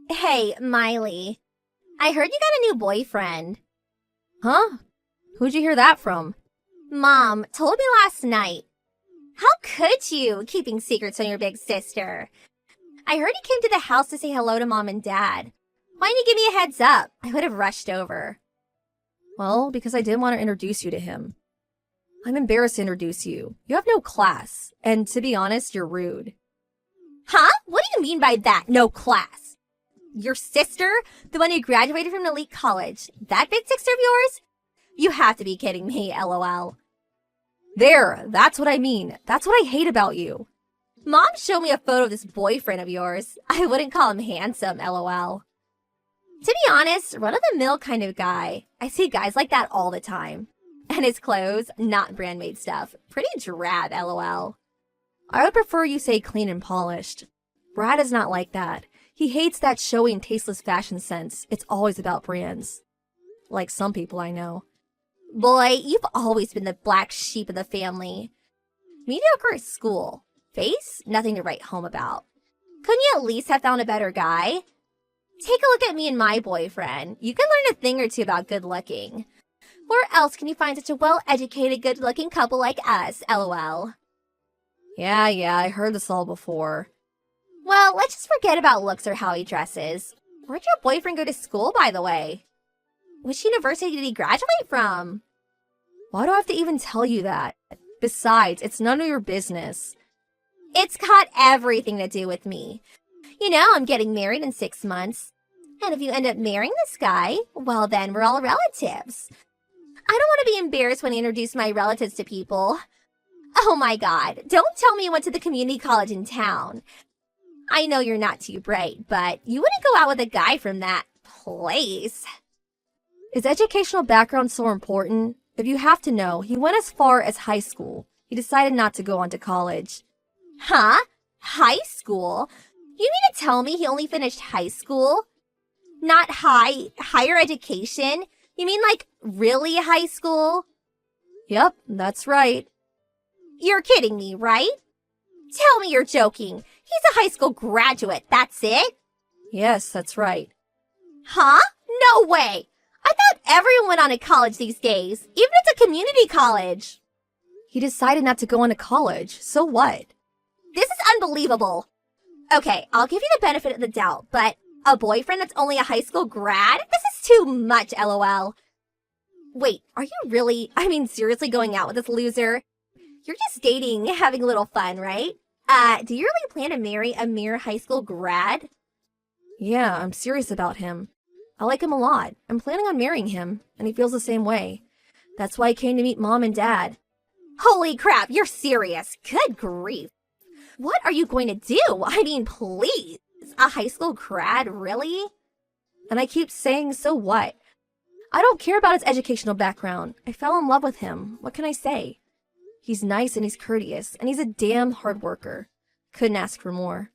Hey, Miley. I heard you got a new boyfriend. Huh? Who'd you hear that from? Mom told me last night. How could you, keeping secrets on your big sister? I heard he came to the house to say hello to Mom and Dad. Why didn't you give me a heads up? I would have rushed over. Well, because I didn't want to introduce you to him. I'm embarrassed to introduce you. You have no class, and to be honest, you're rude. Huh? What do you mean by that, no class? Your sister? The one who graduated from an elite college? That big sister of yours? You have to be kidding me, LOL. There, that's what I mean. That's what I hate about you. Mom showed me a photo of this boyfriend of yours. I wouldn't call him handsome, LOL. To be honest, run-of-the-mill kind of guy. I see guys like that all the time. And his clothes, not brand-made stuff. Pretty drab, LOL. I would prefer you say clean and polished. Brad is not like that. He hates that showy and tasteless fashion sense. It's always about brands. Like some people I know. Boy, you've always been the black sheep of the family. Mediocre at school. Face? Nothing to write home about. Couldn't you at least have found a better guy? Take a look at me and my boyfriend. You can learn a thing or two about good looking. Where else can you find such a well-educated, good-looking couple like us, LOL? Yeah, I heard this all before. Well, let's just forget about looks or how he dresses. Where'd your boyfriend go to school, by the way? Which university did he graduate from? Why do I have to even tell you that? Besides, it's none of your business. It's got everything to do with me. You know, I'm getting married in 6 months. And if you end up marrying this guy, well then we're all relatives. I don't want to be embarrassed when I introduce my relatives to people. Oh my god, don't tell me you went to the community college in town. I know you're not too bright, but you wouldn't go out with a guy from that place. Is educational background so important? If you have to know, he went as far as high school. He decided not to go on to college. Huh? High school? You mean to tell me he only finished high school? Not higher education? You mean like really high school? Yep, that's right. You're kidding me, right? Tell me you're joking. He's a high school graduate, that's it? Yes, that's right. Huh? No way! I thought everyone went on to college these days, even if it's a community college. He decided not to go on to college, so what? This is unbelievable. Okay, I'll give you the benefit of the doubt, but a boyfriend that's only a high school grad? This is too much, LOL. Wait, are you seriously going out with this loser? You're just dating, having a little fun, right? Do you really plan to marry a mere high school grad? Yeah, I'm serious about him. I like him a lot. I'm planning on marrying him, and he feels the same way. That's why I came to meet Mom and Dad. Holy crap, you're serious. Good grief. What are you going to do? I mean, please. A high school grad, really? And I keep saying, so what? I don't care about his educational background. I fell in love with him. What can I say? He's nice and he's courteous, and he's a damn hard worker. Couldn't ask for more.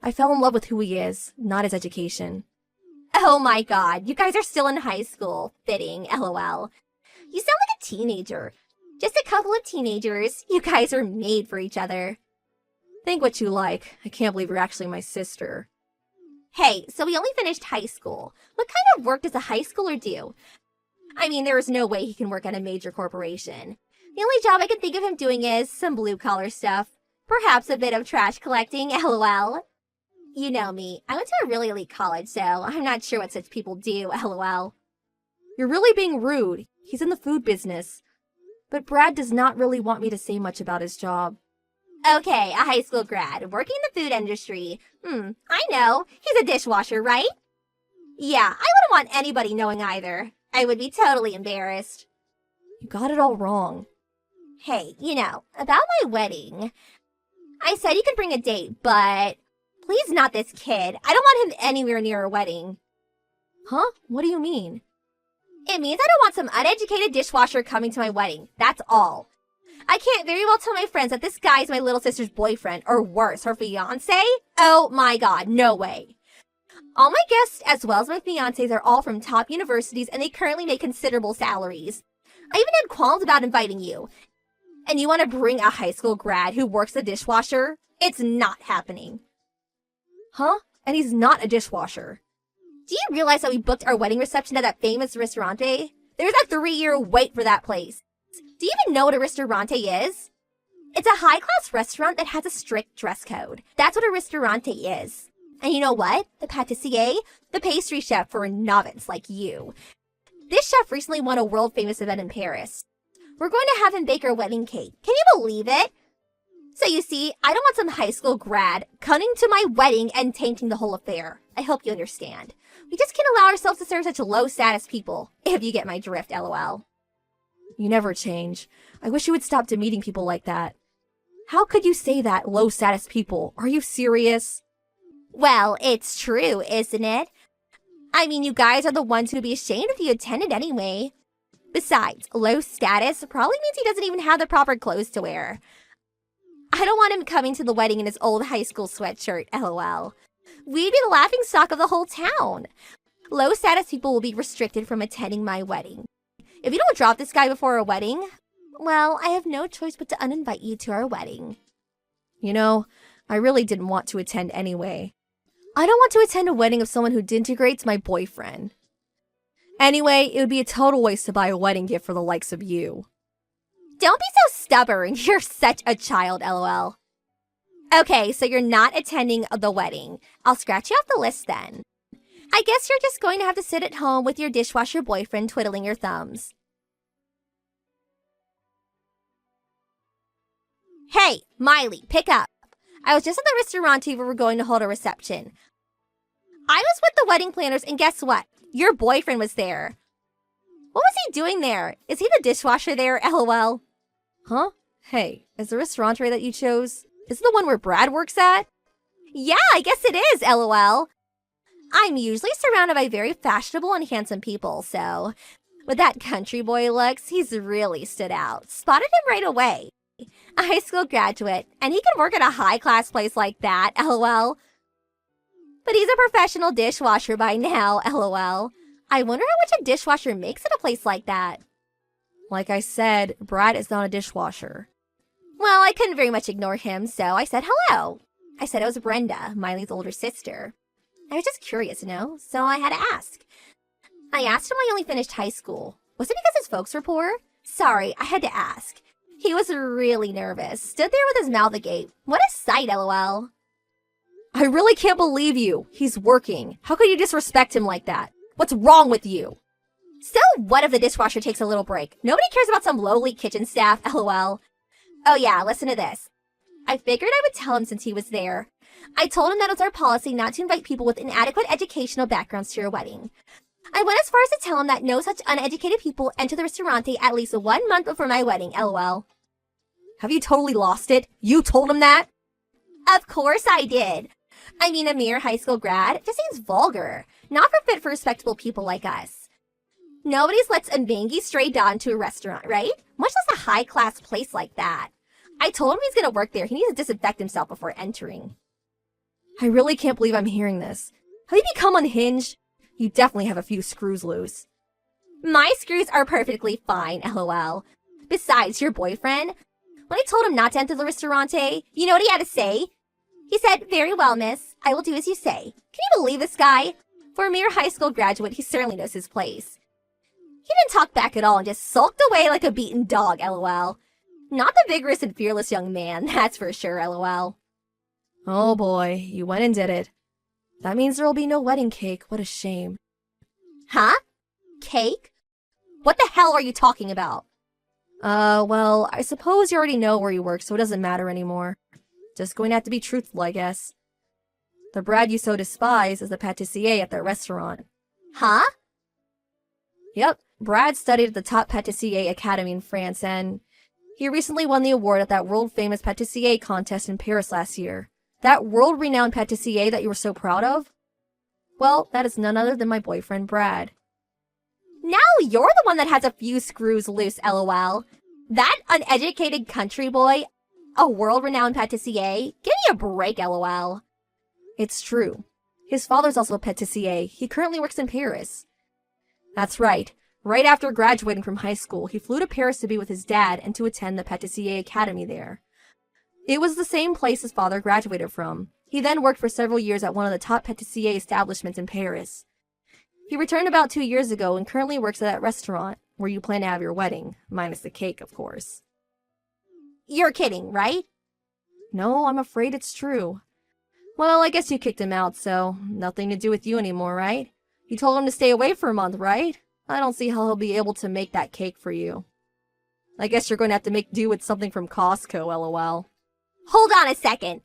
I fell in love with who he is, not his education. Oh my god, you guys are still in high school. Fitting, LOL. You sound like a teenager. Just a couple of teenagers. You guys are made for each other. Think what you like. I can't believe you're actually my sister. Hey, so he only finished high school. What kind of work does a high schooler do? I mean, there is no way he can work at a major corporation. The only job I can think of him doing is some blue-collar stuff. Perhaps a bit of trash collecting, LOL. You know me. I went to a really elite college, so I'm not sure what such people do, LOL. You're really being rude. He's in the food business. But Brad does not really want me to say much about his job. Okay, a high school grad, working in the food industry. I know. He's a dishwasher, right? Yeah, I wouldn't want anybody knowing either. I would be totally embarrassed. You got it all wrong. Hey, about my wedding. I said you could bring a date, but please not this kid. I don't want him anywhere near our wedding. Huh? What do you mean? It means I don't want some uneducated dishwasher coming to my wedding. That's all. I can't very well tell my friends that this guy's my little sister's boyfriend, or worse, her fiancé. Oh my god, no way. All my guests, as well as my fiancés, are all from top universities, and they currently make considerable salaries. I even had qualms about inviting you. And you want to bring a high school grad who works the dishwasher? It's not happening. Huh? and he's not a dishwasher. Do you realize that we booked our wedding reception at that famous ristorante? There's a 3-year wait for that place. Do you even know what a ristorante is? It's a high-class restaurant that has a strict dress code. That's what a ristorante is. And you know what? The pâtissier, the pastry chef for a novice like you. This chef recently won a world-famous event in Paris. We're going to have him bake our wedding cake. Can you believe it? So you see, I don't want some high school grad coming to my wedding and tainting the whole affair. I hope you understand. We just can't allow ourselves to serve such low-status people, if you get my drift, lol. You never change. I wish you would stop demeaning people like that. How could you say that, low-status people? Are you serious? Well, it's true, isn't it? I mean, you guys are the ones who would be ashamed if you attended anyway. Besides, low status probably means he doesn't even have the proper clothes to wear. I don't want him coming to the wedding in his old high school sweatshirt, lol. We'd be the laughingstock of the whole town. Low status people will be restricted from attending my wedding. If you don't drop this guy before our wedding, well, I have no choice but to uninvite you to our wedding. You know, I really didn't want to attend anyway. I don't want to attend a wedding of someone who disintegrates my boyfriend. Anyway, it would be a total waste to buy a wedding gift for the likes of you. Don't be so stubborn. You're such a child, lol. Okay, so you're not attending the wedding. I'll scratch you off the list then. I guess you're just going to have to sit at home with your dishwasher boyfriend twiddling your thumbs. Hey, Miley, pick up. I was just at the restaurante where we're going to hold a reception. I was with the wedding planners, and guess what? Your boyfriend was there. What was he doing there? Is he the dishwasher there, lol? Huh? Hey, is the restaurante that you chose, is it the one where Brad works at? Yeah, I guess it is, lol. I'm usually surrounded by very fashionable and handsome people, so with that country boy looks, he's really stood out. Spotted him right away. A high school graduate, and he can work at a high-class place like that, lol. But he's a professional dishwasher by now, lol. I wonder how much a dishwasher makes at a place like that. Like I said, Brad is not a dishwasher. Well, I couldn't very much ignore him, so I said hello. I said it was Brenda, Miley's older sister. I was just curious, so I had to ask. I asked him why he only finished high school. Was it because his folks were poor? Sorry, I had to ask. He was really nervous, stood there with his mouth agape. What a sight, lol. I really can't believe you. He's working. How could you disrespect him like that? What's wrong with you? So what if the dishwasher takes a little break? Nobody cares about some lowly kitchen staff, lol. Oh yeah, listen to this. I figured I would tell him since he was there. I told him that it's our policy not to invite people with inadequate educational backgrounds to your wedding. I went as far as to tell him that no such uneducated people enter the restaurante at least 1 month before my wedding, lol. Have you totally lost it? You told him that? Of course I did. I mean, a mere high school grad just seems vulgar, not fit for respectable people like us. Nobody lets a mangy stray dog into a restaurant, right? Much less a high-class place like that. I told him he's going to work there. He needs to disinfect himself before entering. I really can't believe I'm hearing this. Have you become unhinged? You definitely have a few screws loose. My screws are perfectly fine, lol. Besides, your boyfriend, when I told him not to enter the restaurante, you know what he had to say? He said, "Very well, miss. I will do as you say." Can you believe this guy? For a mere high school graduate, he certainly knows his place. He didn't talk back at all and just sulked away like a beaten dog, lol. Not the vigorous and fearless young man, that's for sure, lol. Oh boy, you went and did it. That means there will be no wedding cake. What a shame. Huh? Cake? What the hell are you talking about? Well, I suppose you already know where you work, so it doesn't matter anymore. Just going to have to be truthful, I guess. The Brad you so despise is the pâtissier at that restaurant. Huh? Yep, Brad studied at the top pâtissier academy in France, and he recently won the award at that world-famous pâtissier contest in Paris last year. That world-renowned pâtissier that you were so proud of? Well, that is none other than my boyfriend, Brad. Now you're the one that has a few screws loose, lol. That uneducated country boy, a world-renowned pâtissier? Give me a break, lol. It's true. His father's also a pâtissier. He currently works in Paris. That's right. Right after graduating from high school, he flew to Paris to be with his dad and to attend the pâtissier academy there. It was the same place his father graduated from. He then worked for several years at one of the top pâtissier establishments in Paris. He returned about 2 years ago and currently works at that restaurant where you plan to have your wedding, minus the cake, of course. You're kidding, right? No, I'm afraid it's true. Well, I guess you kicked him out, so nothing to do with you anymore, right? You told him to stay away for a month, right? I don't see how he'll be able to make that cake for you. I guess you're going to have to make do with something from Costco, lol. Hold on a second.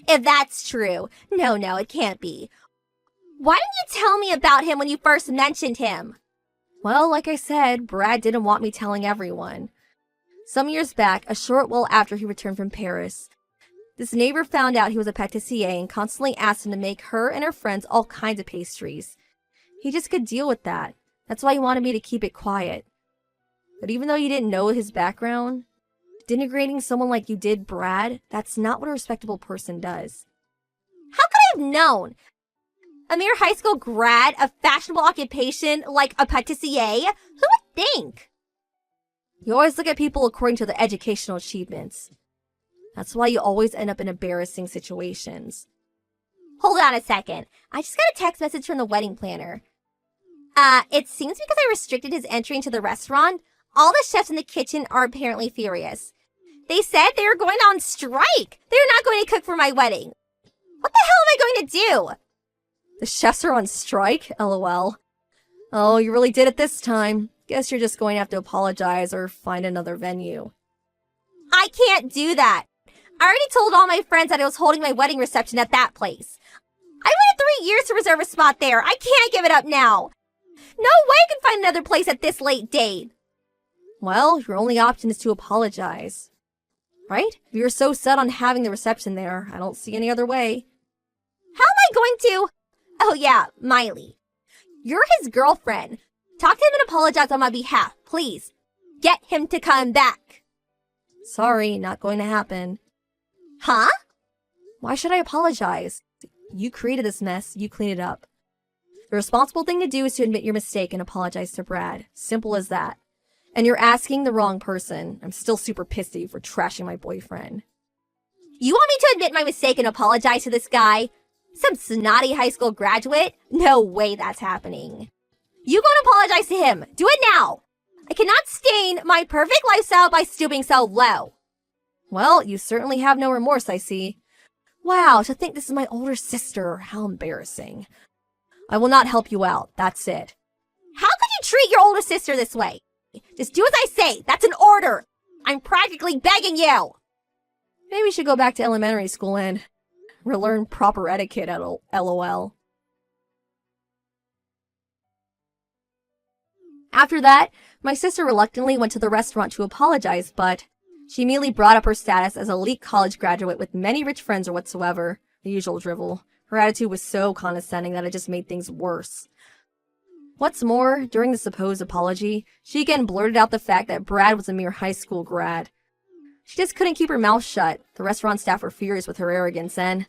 If that's true, no, it can't be. Why didn't you tell me about him when you first mentioned him? Well, like I said, Brad didn't want me telling everyone. Some years back, a short while after he returned from Paris, this neighbor found out he was a pâtissier and constantly asked him to make her and her friends all kinds of pastries. He just could deal with that. That's why he wanted me to keep it quiet. But even though you didn't know his background, denigrating someone like you did Brad, that's not what a respectable person does. How could I have known? A mere high school grad, a fashionable occupation like a pâtissier? Who would think? You always look at people according to their educational achievements. That's why you always end up in embarrassing situations. Hold on a second. I just got a text message from the wedding planner. It seems because I restricted his entry into the restaurant, all the chefs in the kitchen are apparently furious. They said they were going on strike. They're not going to cook for my wedding. What the hell am I going to do? The chefs are on strike? LOL. Oh, you really did it this time. Guess you're just going to have to apologize or find another venue. I can't do that. I already told all my friends that I was holding my wedding reception at that place. I waited 3 years to reserve a spot there. I can't give it up now. No way I can find another place at this late date. Well, your only option is to apologize. Right? If you're so set on having the reception there, I don't see any other way. How am I going to? Oh yeah, Miley. You're his girlfriend. Talk to him and apologize on my behalf, please. Get him to come back. Sorry, not going to happen. Huh? Why should I apologize? You created this mess, you clean it up. The responsible thing to do is to admit your mistake and apologize to Brad. Simple as that. And you're asking the wrong person. I'm still super pissed at you for trashing my boyfriend. You want me to admit my mistake and apologize to this guy? Some snotty high school graduate? No way that's happening. You go and apologize to him. Do it now. I cannot stain my perfect lifestyle by stooping so low. Well, you certainly have no remorse, I see. Wow, to think this is my older sister. How embarrassing. I will not help you out. That's it. How could you treat your older sister this way? Just do as I say. That's an order. I'm practically begging you. Maybe we should go back to elementary school and relearn proper etiquette at LOL. After that, my sister reluctantly went to the restaurant to apologize, but she immediately brought up her status as an elite college graduate with many rich friends or whatsoever. The usual drivel. Her attitude was so condescending that it just made things worse. What's more, during the supposed apology, she again blurted out the fact that Brad was a mere high school grad. She just couldn't keep her mouth shut. The restaurant staff were furious with her arrogance and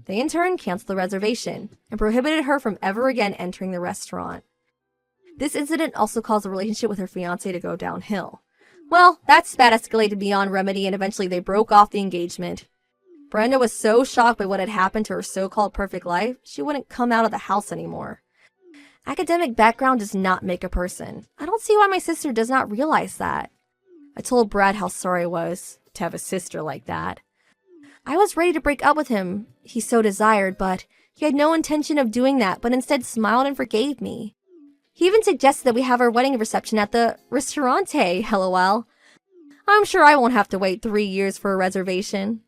they in turn canceled the reservation and prohibited her from ever again entering the restaurant. This incident also caused the relationship with her fiancé to go downhill. Well, that spat escalated beyond remedy and eventually they broke off the engagement. Brenda was so shocked by what had happened to her so-called perfect life, she wouldn't come out of the house anymore. Academic background does not make a person. I don't see why my sister does not realize that. I told Brad how sorry I was to have a sister like that. I was ready to break up with him, he so desired, but he had no intention of doing that, but instead smiled and forgave me. He even suggested that we have our wedding reception at the restaurante, lol. I'm sure I won't have to wait 3 years for a reservation.